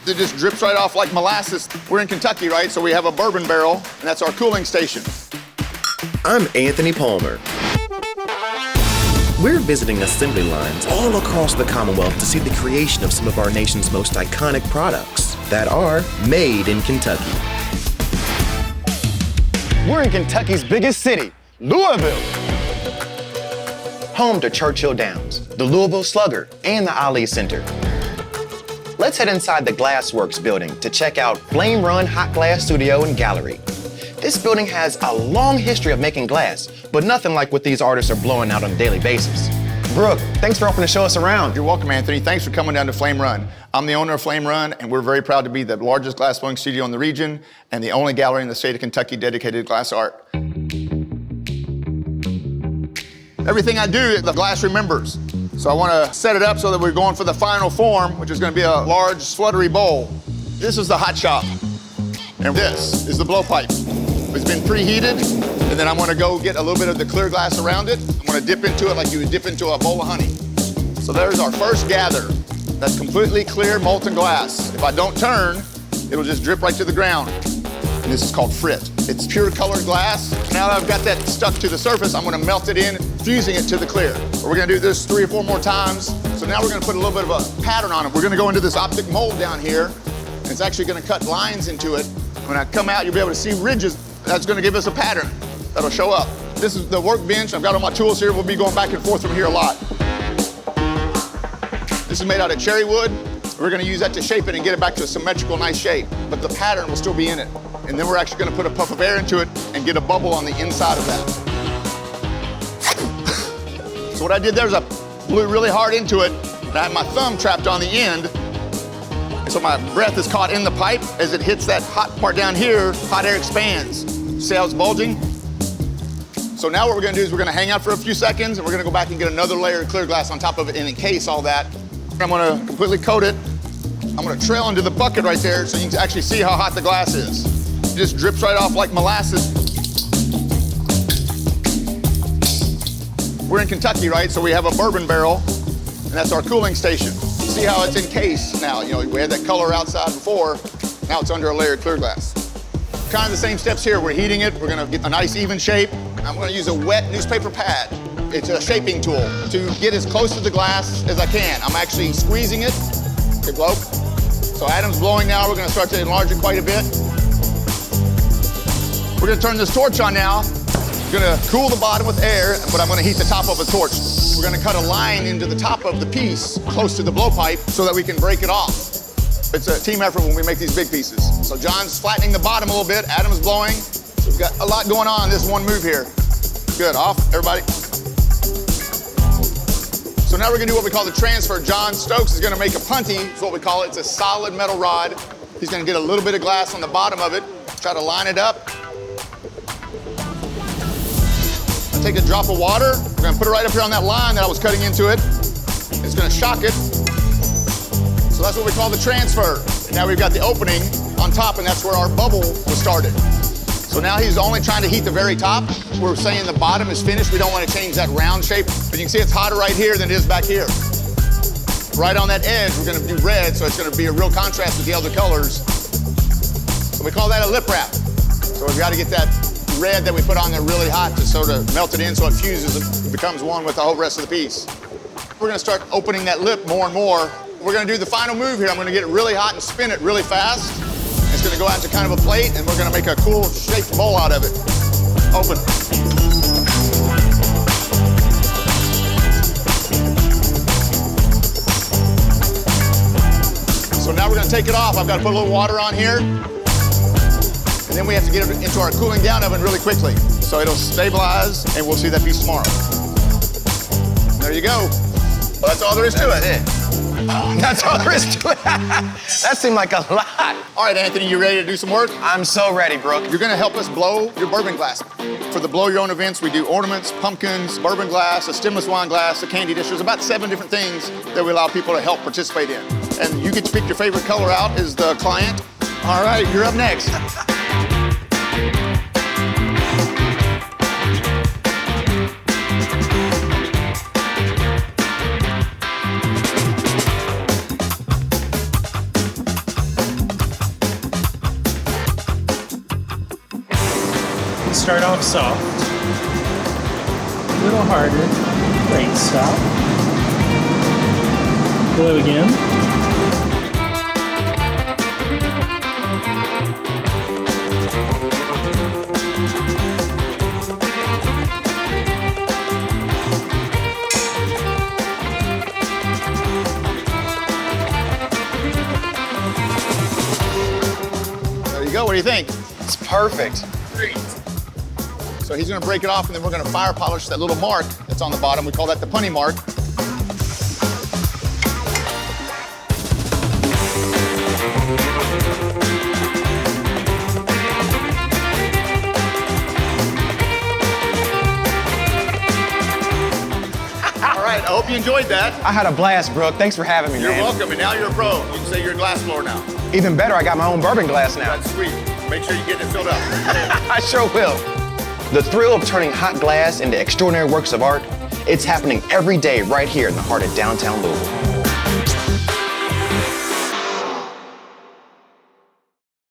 It just drips right off like molasses. We're in Kentucky, right? So we have a bourbon barrel, and that's our cooling station. I'm Anthony Palmer. We're visiting assembly lines all across the Commonwealth to see the creation of some of our nation's most iconic products that are made in Kentucky. We're in Kentucky's biggest city, Louisville. Home to Churchill Downs, the Louisville Slugger, and the Ali Center. Let's head inside the Glassworks building to check out Flame Run Hot Glass Studio and Gallery. This building has a long history of making glass, but nothing like what these artists are blowing out on a daily basis. Brooke, thanks for helping to show us around. You're welcome, Anthony. Thanks for coming down to Flame Run. I'm the owner of Flame Run, and we're very proud to be the largest glass blowing studio in the region and the only gallery in the state of Kentucky dedicated to glass art. Everything I do, the glass remembers. So I want to set it up so that we're going for the final form, which is going to be a large sluttery bowl. This is the hot shop, and this is the blowpipe. It's been preheated, and then I'm going to go get a little bit of the clear glass around it. I'm going to dip into it like you would dip into a bowl of honey. So there's our first gather. That's completely clear molten glass. If I don't turn, it'll just drip right to the ground. And this is called frit. It's pure colored glass. Now that I've got that stuck to the surface, I'm going to melt it in, fusing it to the clear. We're going to do this 3 or 4 more times. So now we're going to put a little bit of a pattern on it. We're going to go into this optic mold down here, and it's actually going to cut lines into it. When I come out, you'll be able to see ridges. That's going to give us a pattern that'll show up. This is the workbench. I've got all my tools here. We'll be going back and forth from here a lot. This is made out of cherry wood. We're going to use that to shape it and get it back to a symmetrical, nice shape. But the pattern will still be in it. And then we're actually going to put a puff of air into it and get a bubble on the inside of that. So what I did there is I blew really hard into it, and I have my thumb trapped on the end. So my breath is caught in the pipe. As it hits that hot part down here, hot air expands. See how it's bulging? So now what we're going to do is we're going to hang out for a few seconds, and we're going to go back and get another layer of clear glass on top of it and encase all that. I'm going to completely coat it. I'm going to trail into the bucket right there so you can actually see how hot the glass is. It just drips right off like molasses. We're in Kentucky, right? So we have a bourbon barrel, and that's our cooling station. See how it's encased now. You know, we had that color outside before. Now it's under a layer of clear glass. Kind of the same steps here. We're heating it. We're going to get a nice even shape. I'm going to use a wet newspaper pad. It's a shaping tool to get as close to the glass as I can. I'm actually squeezing it to blow. So Adam's blowing now. We're going to start to enlarge it quite a bit. We're going to turn this torch on now. I'm going to cool the bottom with air, but I'm going to heat the top of a torch. We're going to cut a line into the top of the piece close to the blowpipe so that we can break it off. It's a team effort when we make these big pieces. So John's flattening the bottom a little bit. Adam's blowing. So we've got a lot going on in this one move here. Good, off, everybody. So now we're going to do what we call the transfer. John Stokes is going to make a punty, is what we call it. It's a solid metal rod. He's going to get a little bit of glass on the bottom of it, try to line it up. I'll take a drop of water. We're going to put it right up here on that line that I was cutting into it. It's going to shock it. So that's what we call the transfer. And now we've got the opening on top, and that's where our bubble was started. So now he's only trying to heat the very top. We're saying the bottom is finished. We don't want to change that round shape. But you can see it's hotter right here than it is back here. Right on that edge, we're going to do red, so it's going to be a real contrast with the other colors. So we call that a lip wrap. So we've got to get that red that we put on there really hot to sort of melt it in so it fuses, it becomes one with the whole rest of the piece. We're going to start opening that lip more and more. We're going to do the final move here. I'm going to get it really hot and spin it really fast. It's going to go out to kind of a plate, and we're going to make a cool shaped bowl out of it. Open. So now we're going to take it off. I've got to put a little water on here. And then we have to get it into our cooling down oven really quickly. So it'll stabilize, and we'll see that piece tomorrow. There you go. Well, that's all there is to it. That's all there is to it. That seemed like a lot. All right, Anthony, you ready to do some work? I'm so ready, Brooke. You're going to help us blow your bourbon glass. For the blow your own events, we do ornaments, pumpkins, bourbon glass, a stemless wine glass, a candy dish. There's about 7 different things that we allow people to help participate in. And you get to pick your favorite color out as the client. All right, you're up next. start off soft, a little harder. Great, stop. Blow again. There you go. What do you think? It's perfect. Great. So he's gonna break it off, and then we're gonna fire polish that little mark that's on the bottom. We call that the punny mark. All right, I hope you enjoyed that. I had a blast, Brooke. Thanks for having me, You're man. welcome, and now you're a pro. You can say you're a glass blower now. Even better, I got my own bourbon glass now. That's sweet. Make sure you get it filled up. I sure will. The thrill of turning hot glass into extraordinary works of art, it's happening every day right here in the heart of downtown Louisville.